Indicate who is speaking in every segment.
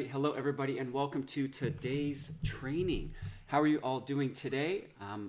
Speaker 1: right. Hello, everybody, and welcome to today's training. How are you all doing today?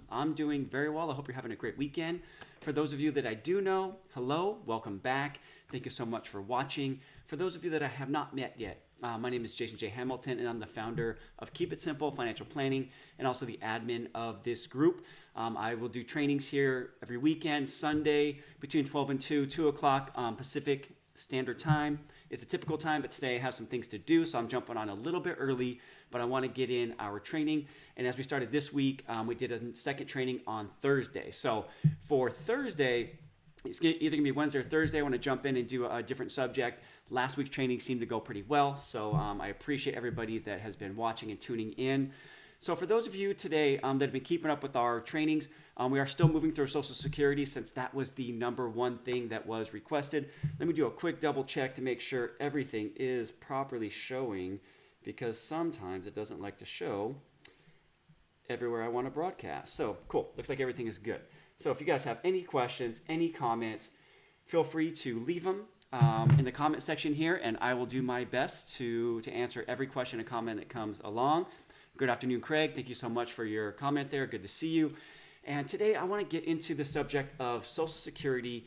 Speaker 1: I'm doing very well. I hope you're having a great weekend. For those of you that I do know, hello, welcome back. Thank you so much for watching. For those of you that I have not met yet, my name is Jason J. Hamilton, and I'm the founder of Keep It Simple Financial Planning and also the admin of this group. I will do trainings here every weekend, Sunday between 12 and 2 o'clock Pacific Standard Time. It's a typical time, but today I have some things to do, so I'm jumping on a little bit early, but I want to get in our training. And as we started this week, we did a second training on Thursday. So for Thursday, it's either going to be Wednesday or Thursday. I want to jump in and do a different subject. Last week's training seemed to go pretty well, so I appreciate everybody that has been watching and tuning in. So for those of you today that have been keeping up with our trainings, we are still moving through Social Security since that was the number one thing that was requested. Let me do a quick double check to make sure everything is properly showing, because sometimes it doesn't like to show everywhere I want to broadcast. So cool, looks like everything is good. So if you guys have any questions, any comments, feel free to leave them in the comment section here, and I will do my best to answer every question and comment that comes along. Good afternoon, Craig. Thank you so much for your comment there. Good to see you. And today I want to get into the subject of Social Security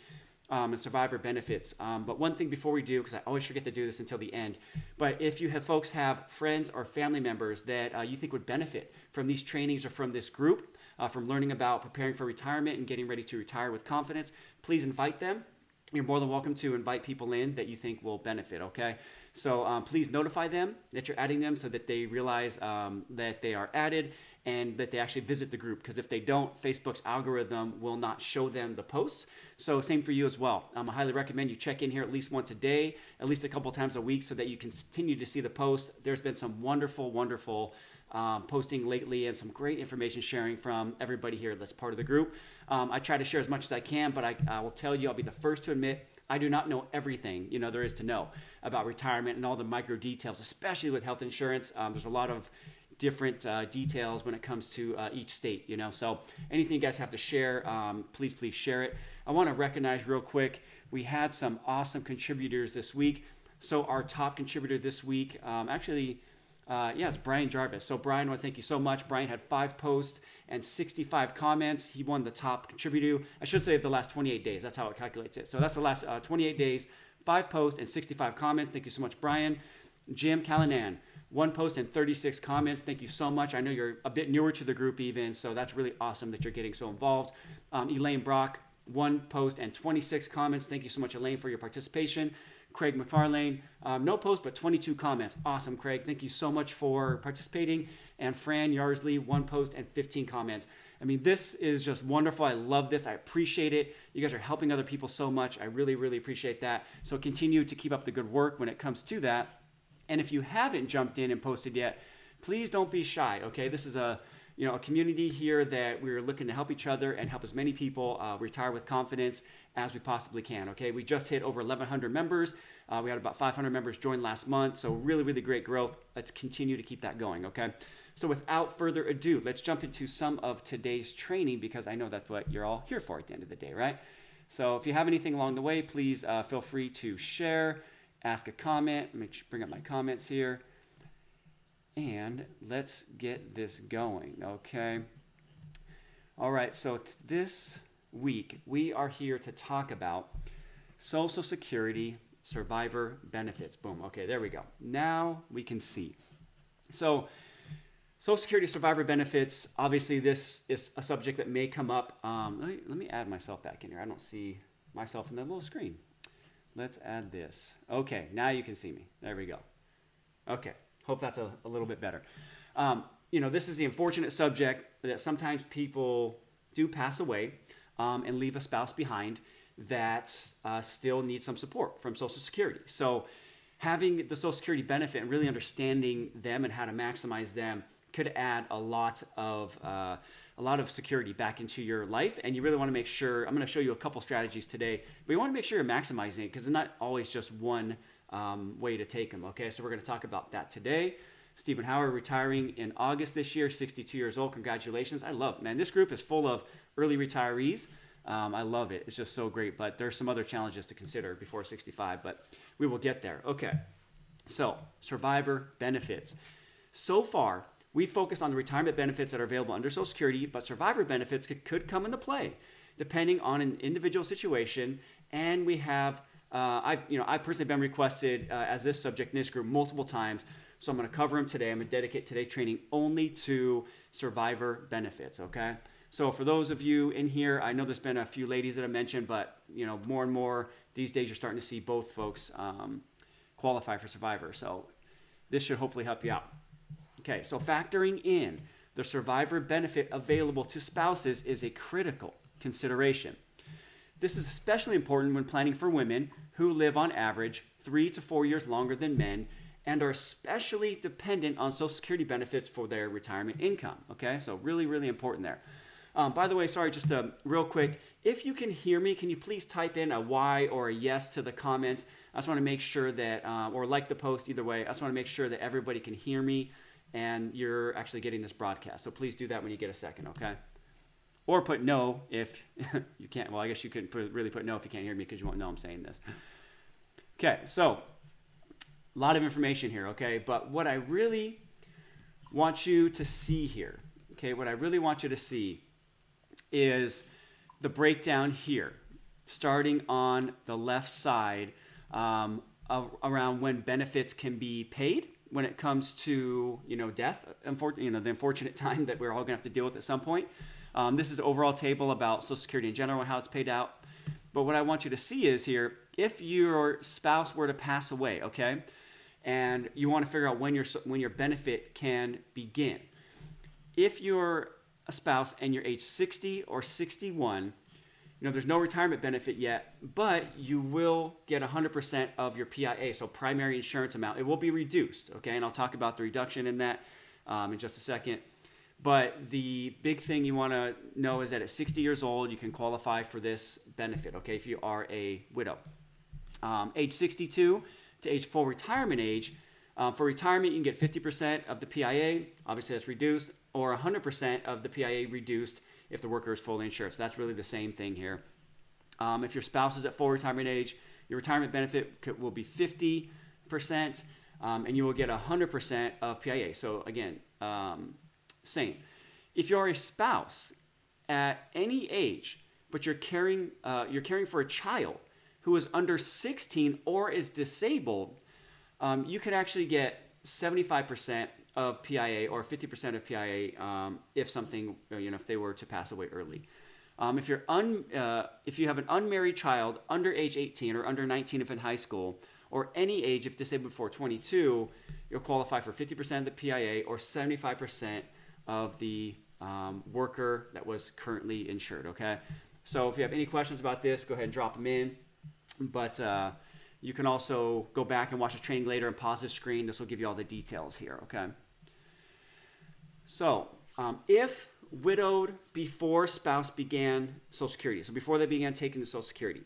Speaker 1: and survivor benefits. But one thing before we do, because I always forget to do this until the end, but if you have friends or family members that you think would benefit from these trainings or from this group, from learning about preparing for retirement and getting ready to retire with confidence, please invite them. You're more than welcome to invite people in that you think will benefit, okay? So please notify them that you're adding them so that they realize that they are added and that they actually visit the group, because if they don't, Facebook's algorithm will not show them the posts. So same for you as well. I highly recommend you check in here at least once a day, at least a couple times a week, so that you can continue to see the post. There's been some wonderful posting lately and some great information sharing from everybody here that's part of the group. I try to share as much as I can, but I will tell you, I'll be the first to admit, I do not know everything there is to know about retirement and all the micro details, especially with health insurance. There's a lot of different details when it comes to each state, so anything you guys have to share, please share it. I want to recognize real quick, we had some awesome contributors this week. So our top contributor this week, it's Brian Jarvis. So Brian, I want to thank you so much. Brian had 5 posts and 65 comments. He won the top contributor. I should say of the last 28 days. That's how it calculates it. So that's the last 28 days, 5 posts and 65 comments. Thank you so much, Brian. Jim Callanan, 1 post and 36 comments. Thank you so much. I know you're a bit newer to the group even, so that's really awesome that you're getting so involved. Elaine Brock, 1 post and 26 comments. Thank you so much, Elaine, for your participation. Craig McFarlane, no post, but 22 comments. Awesome, Craig. Thank you so much for participating. And Fran Yarsley, 1 post and 15 comments. I mean, this is just wonderful. I love this. I appreciate it. You guys are helping other people so much. I really appreciate that. So continue to keep up the good work when it comes to that. And if you haven't jumped in and posted yet, please don't be shy, okay? This is a community here that we're looking to help each other and help as many people retire with confidence as we possibly can, okay? We just hit over 1,100 members. We had about 500 members join last month, so really great growth. Let's continue to keep that going, okay? So without further ado, let's jump into some of today's training, because I know that's what you're all here for at the end of the day, right? So if you have anything along the way, please feel free to share, ask a comment. Let me bring up my comments here. And let's get this going, okay? All right, so this week, we are here to talk about Social Security survivor benefits. Boom, okay, there we go. Now we can see. So Social Security survivor benefits, obviously this is a subject that may come up. Let me add myself back in here. I don't see myself in the little screen. Let's add this. Okay, now you can see me. There we go. Okay. Hope that's a little bit better. This is the unfortunate subject that sometimes people do pass away and leave a spouse behind that still needs some support from Social Security. So having the Social Security benefit and really understanding them and how to maximize them could add a lot of security back into your life. And you really want to make sure, I'm going to show you a couple strategies today, but you want to make sure you're maximizing it, because it's not always just one way to take them. Okay, so we're going to talk about that today. Stephen Howard retiring in August this year, 62 years old. Congratulations. I love it, man. This group is full of early retirees. I love it. It's just so great, but there's some other challenges to consider before 65, but we will get there. Okay, So, survivor benefits. So far, we focused on the retirement benefits that are available under Social Security, but survivor benefits could come into play depending on an individual situation. And we have, I've personally been requested as this subject in this group multiple times. So I'm going to cover them today. I'm going to dedicate today's training only to survivor benefits, okay? So for those of you in here, I know there's been a few ladies that I mentioned, but more and more these days you're starting to see both folks qualify for survivor. So this should hopefully help you out. Okay, so factoring in the survivor benefit available to spouses is a critical consideration. This is especially important when planning for women who live on average 3 to 4 years longer than men and are especially dependent on Social Security benefits for their retirement income. Okay, so really, really important there. By the way, sorry, just real quick, if you can hear me, can you please type in a Y or a yes to the comments? I just want to make sure that, or like the post either way, I just want to make sure that everybody can hear me and you're actually getting this broadcast. So please do that when you get a second, okay? Or put no if you can't. Well, I guess you couldn't really put no if you can't hear me because you won't know I'm saying this. Okay, so a lot of information here, okay? But what I really want you to see here, okay, what I really want you to see is the breakdown here, starting on the left side around when benefits can be paid when it comes to, death, the unfortunate time that we're all going to have to deal with at some point. This is the overall table about Social Security in general and how it's paid out. But what I want you to see is here, if your spouse were to pass away, okay, and you want to figure out when your benefit can begin. If you're a spouse and you're age 60 or 61, there's no retirement benefit yet, but you will get 100% of your PIA, so primary insurance amount. It will be reduced, okay? And I'll talk about the reduction in that in just a second. But the big thing you want to know is that at 60 years old, you can qualify for this benefit, okay, if you are a widow. Age 62 to age full retirement age. For retirement, you can get 50% of the PIA. Obviously, that's reduced, or 100% of the PIA reduced if the worker is fully insured. So that's really the same thing here. If your spouse is at full retirement age, your retirement benefit will be 50%, and you will get 100% of PIA. So again, same. If you're a spouse at any age, but you're caring for a child who is under 16 or is disabled, you can actually get 75% of PIA or 50% of PIA if something, if they were to pass away early. If you have an unmarried child under age 18 or under 19 if in high school, or any age if disabled before 22, you'll qualify for 50% of the PIA or 75% of the worker that was currently insured, okay? So if you have any questions about this, go ahead and drop them in. But you can also go back and watch the training later and pause the screen. This will give you all the details here, okay? So if widowed before spouse began Social Security, so before they began taking the Social Security,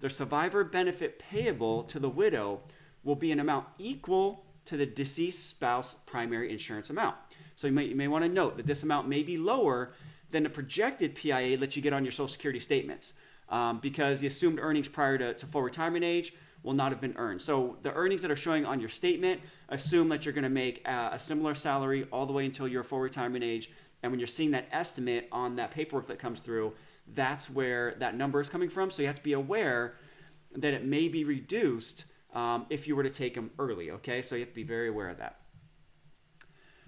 Speaker 1: the survivor benefit payable to the widow will be an amount equal to the deceased spouse primary insurance amount. So you may want to note that this amount may be lower than the projected PIA that you get on your Social Security statements because the assumed earnings prior to full retirement age will not have been earned. So the earnings that are showing on your statement assume that you're going to make a similar salary all the way until your full retirement age. And when you're seeing that estimate on that paperwork that comes through, that's where that number is coming from. So you have to be aware that it may be reduced if you were to take them early, okay? So you have to be very aware of that.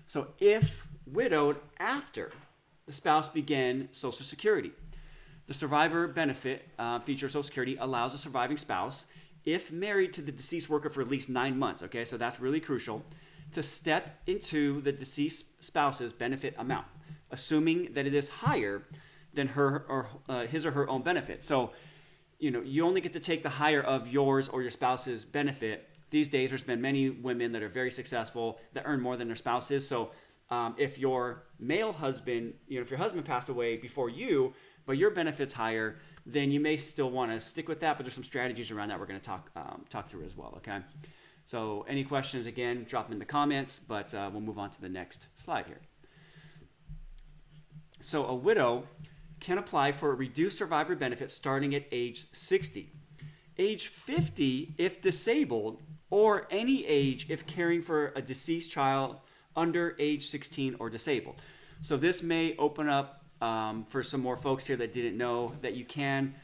Speaker 1: So if widowed after the spouse began Social Security, the survivor benefit feature of Social Security allows the surviving spouse, if married to the deceased worker for at least 9 months, okay, so that's really crucial, to step into the deceased spouse's benefit amount, assuming that it is higher than his or her own benefit. So, you only get to take the higher of yours or your spouse's benefit. These days, there's been many women that are very successful that earn more than their spouses. So if your male husband, if your husband passed away before you, but your benefit's higher, then you may still want to stick with that, but there's some strategies around that we're going to talk through as well, okay? So any questions, again, drop them in the comments, but we'll move on to the next slide here. So a widow can apply for a reduced survivor benefit starting at age 60. Age 50, if disabled, or any age if caring for a deceased child under age 16 or disabled. So this may open up for some more folks here that didn't know that you can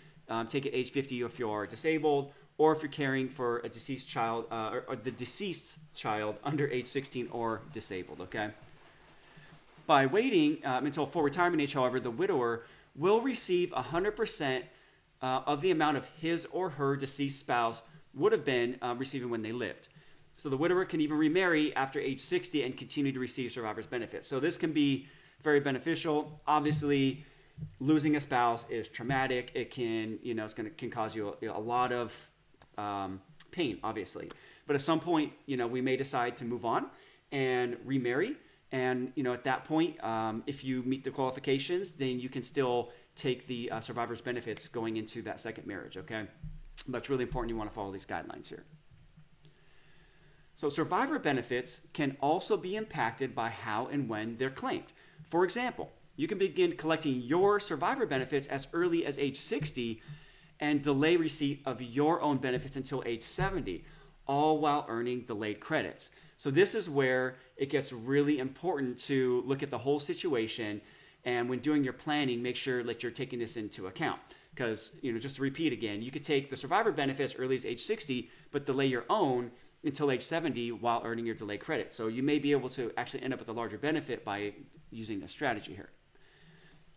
Speaker 1: take at age 50 if you're disabled, or if you're caring for a deceased child or the deceased child under age 16 or disabled, okay? By waiting until full retirement age, however, the widower will receive 100% of the amount of his or her deceased spouse would have been receiving when they lived. So the widower can even remarry after age 60 and continue to receive survivor's benefits. So this can be very beneficial. Obviously, losing a spouse is traumatic. It can, can cause you a lot of pain, obviously. But at some point, we may decide to move on and remarry. And, at that point, if you meet the qualifications, then you can still take the survivor's benefits going into that second marriage, okay? But it's really important you want to follow these guidelines here. So survivor benefits can also be impacted by how and when they're claimed. For example, you can begin collecting your survivor benefits as early as age 60 and delay receipt of your own benefits until age 70, all while earning delayed credits. So this is where it gets really important to look at the whole situation, and when doing your planning, make sure that you're taking this into account. Because, just to repeat again, you could take the survivor benefits early as age 60, but delay your own until age 70 while earning your delayed credit. So you may be able to actually end up with a larger benefit by using this strategy here.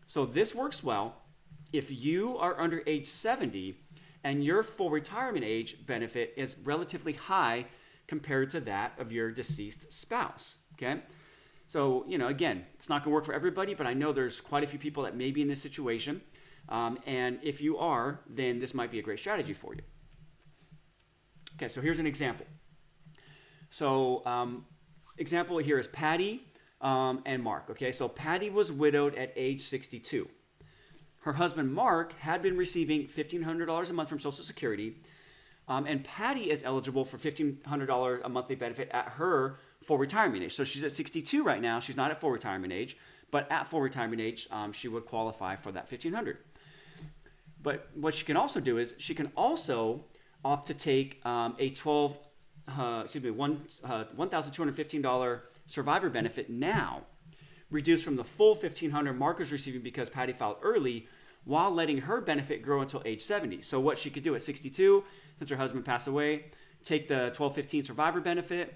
Speaker 1: So this works well if you are under age 70 and your full retirement age benefit is relatively high compared to that of your deceased spouse, okay? So, again, it's not gonna work for everybody, but I know there's quite a few people that may be in this situation. And if you are, then this might be a great strategy for you. Okay, so here's an example. So example here is Patty and Mark, okay? So Patty was widowed at age 62. Her husband, Mark, had been receiving $1,500 a month from Social Security, and Patty is eligible for $1,500 a monthly benefit at her full retirement age. So she's at 62 right now. She's not at full retirement age, but at full retirement age, she would qualify for that $1,500. But what she can also do is she can also opt to take a $1,215 survivor benefit now, reduced from the full $1,500 Mark was receiving because Patty filed early, while letting her benefit grow until age 70. So what she could do at 62, since her husband passed away, take the $1,215 survivor benefit,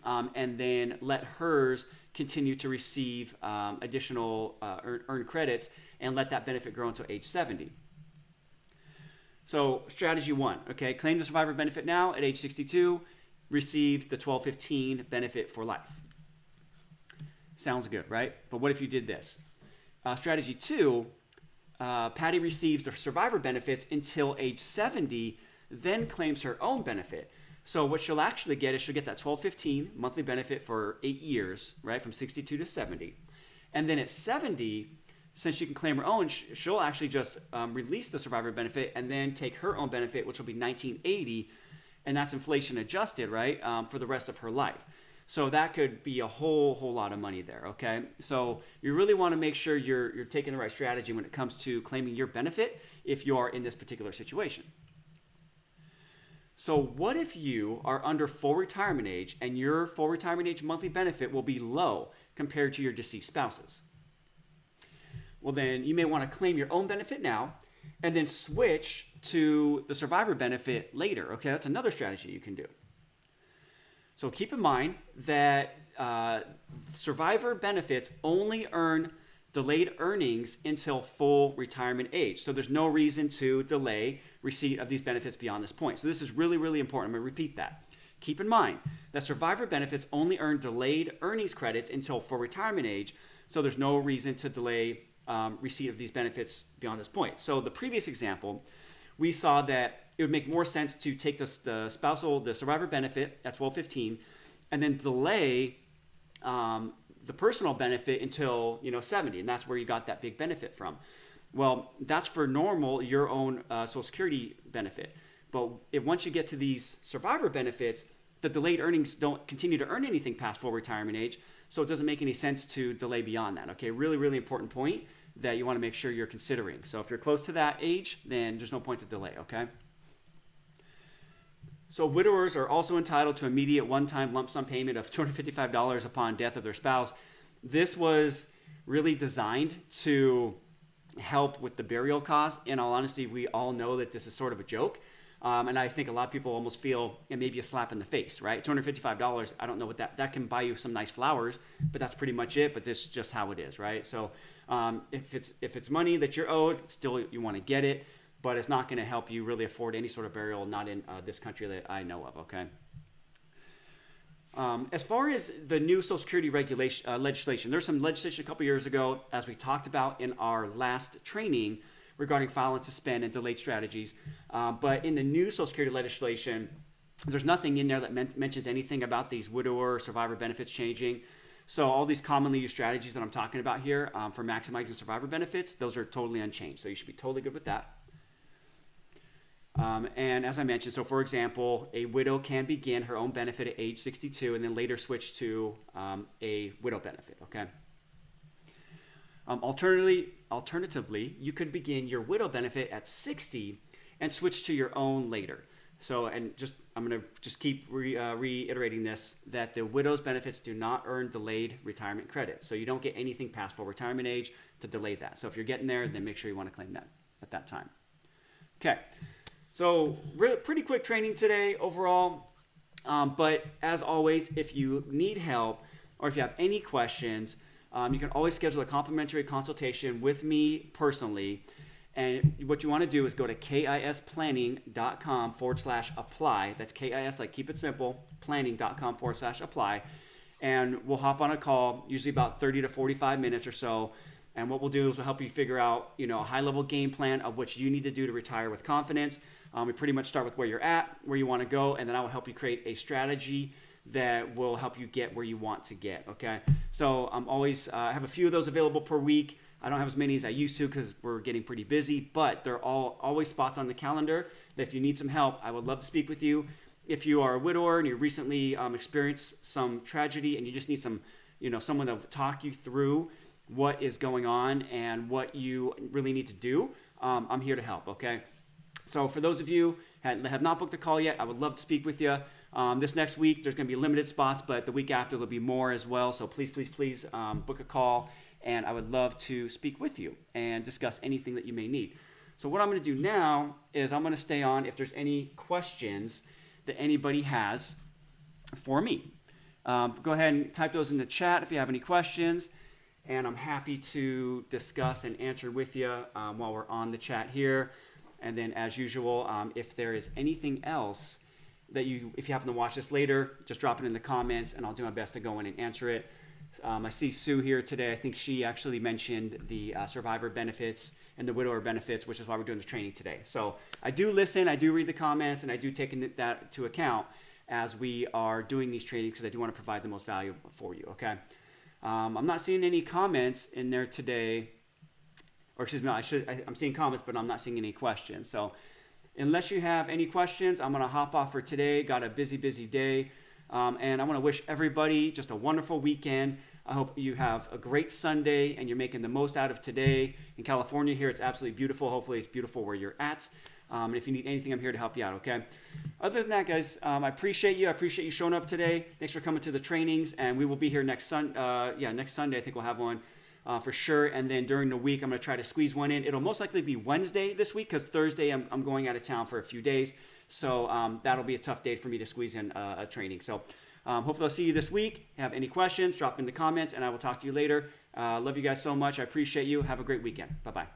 Speaker 1: and then let hers continue to receive additional earned credits and let that benefit grow until age 70. So strategy one, okay, claim the survivor benefit now at age 62, receive the $1,215 benefit for life. Sounds good, right? But what if you did this? Strategy two, Patty receives the survivor benefits until age 70, then claims her own benefit. So what she'll actually get is she'll get that $1,215 monthly benefit for 8 years, right, from 62 to 70. And then at 70, since she can claim her own, she'll actually just release the survivor benefit and then take her own benefit, which will be $1,980, and that's inflation adjusted, right, for the rest of her life. So that could be a whole lot of money there, okay? So you really want to make sure you're taking the right strategy when it comes to claiming your benefit if you are in this particular situation. So what if you are under full retirement age and your full retirement age monthly benefit will be low compared to your deceased spouse's? Well, then you may want to claim your own benefit now and then switch to the survivor benefit later, okay? That's another strategy you can do. So keep in mind that survivor benefits only earn delayed earnings until full retirement age. So there's no reason to delay receipt of these benefits beyond this point. So this is really, really important. I'm going to repeat that. Keep in mind that survivor benefits only earn delayed earnings credits until full retirement age. So there's no reason to delay receipt of these benefits beyond this point. So the previous example, we saw that it would make more sense to take the survivor benefit at $1,215 and then delay the personal benefit until 70, and that's where you got that big benefit from. Well, that's for normal, your own Social Security benefit. But once you get to these survivor benefits, the delayed earnings don't continue to earn anything past full retirement age, so it doesn't make any sense to delay beyond that. Okay, really, really important point that you want to make sure you're considering. So if you're close to that age, then there's no point to delay, okay? So widowers are also entitled to immediate one-time lump sum payment of $255 upon death of their spouse. This was really designed to help with the burial costs. In all honesty, we all know that this is sort of a joke. And I think a lot of people almost feel it may be a slap in the face, right? $255, I don't know what that can buy you some nice flowers, but that's pretty much it. But this is just how it is, right? So if it's money that you're owed, still you want to get it, but it's not going to help you really afford any sort of burial, not in this country that I know of, okay? As far as the new Social Security legislation, there's some legislation a couple years ago, as we talked about in our last training regarding file and suspend and delayed strategies. But in the new Social Security legislation, there's nothing in there that mentions anything about these widower or survivor benefits changing. So all these commonly used strategies that I'm talking about here for maximizing survivor benefits, those are totally unchanged. So you should be totally good with that. And as I mentioned, so for example, a widow can begin her own benefit at age 62 and then later switch to a widow benefit, okay? Alternatively, you could begin your widow benefit at 60 and switch to your own later. So, and I'm going to just keep reiterating this, that the widow's benefits do not earn delayed retirement credits. So you don't get anything past full retirement age to delay that. So if you're getting there, then make sure you want to claim that at that time. Okay. So pretty quick training today overall, but as always, if you need help or if you have any questions, you can always schedule a complimentary consultation with me personally. And what you want to do is go to kisplanning.com/apply. That's KIS, like keep it simple, planning.com/apply. And we'll hop on a call, usually about 30 to 45 minutes or so. And what we'll do is we'll help you figure out, a high-level game plan of what you need to do to retire with confidence. We pretty much start with where you're at, where you want to go, and then I will help you create a strategy that will help you get where you want to get, okay? So I'm always, I have a few of those available per week. I don't have as many as I used to because we're getting pretty busy, but they're always spots on the calendar that if you need some help, I would love to speak with you. If you are a widower and you recently experienced some tragedy and you just need some, someone to talk you through what is going on and what you really need to do, I'm here to help, okay? So for those of you that have not booked a call yet, I would love to speak with you. This next week, there's going to be limited spots, but the week after, there'll be more as well. So please, please, please book a call, and I would love to speak with you and discuss anything that you may need. So what I'm going to do now is I'm going to stay on if there's any questions that anybody has for me. Go ahead and type those in the chat if you have any questions, and I'm happy to discuss and answer with you while we're on the chat here. And then as usual, if there is anything else that if you happen to watch this later, just drop it in the comments and I'll do my best to go in and answer it. I see Sue here today. I think she actually mentioned the survivor benefits and the widower benefits, which is why we're doing the training today. So I do listen, I do read the comments, and I do take that into account as we are doing these trainings because I do want to provide the most value for you, okay? I'm not seeing any comments in there today. Or excuse me, I'm seeing comments, but I'm not seeing any questions. So unless you have any questions, I'm going to hop off for today. Got a busy, busy day. And I want to wish everybody just a wonderful weekend. I hope you have a great Sunday and you're making the most out of today. In California here, it's absolutely beautiful. Hopefully it's beautiful where you're at. And if you need anything, I'm here to help you out, okay? Other than that, guys, I appreciate you. I appreciate you showing up today. Thanks for coming to the trainings. And we will be here next Sunday. Next Sunday, I think we'll have one. For sure. And then during the week, I'm going to try to squeeze one in. It'll most likely be Wednesday this week because Thursday I'm going out of town for a few days. So that'll be a tough day for me to squeeze in a training. So hopefully I'll see you this week. Have any questions, drop in the comments, and I will talk to you later. Love you guys so much. I appreciate you. Have a great weekend. Bye-bye.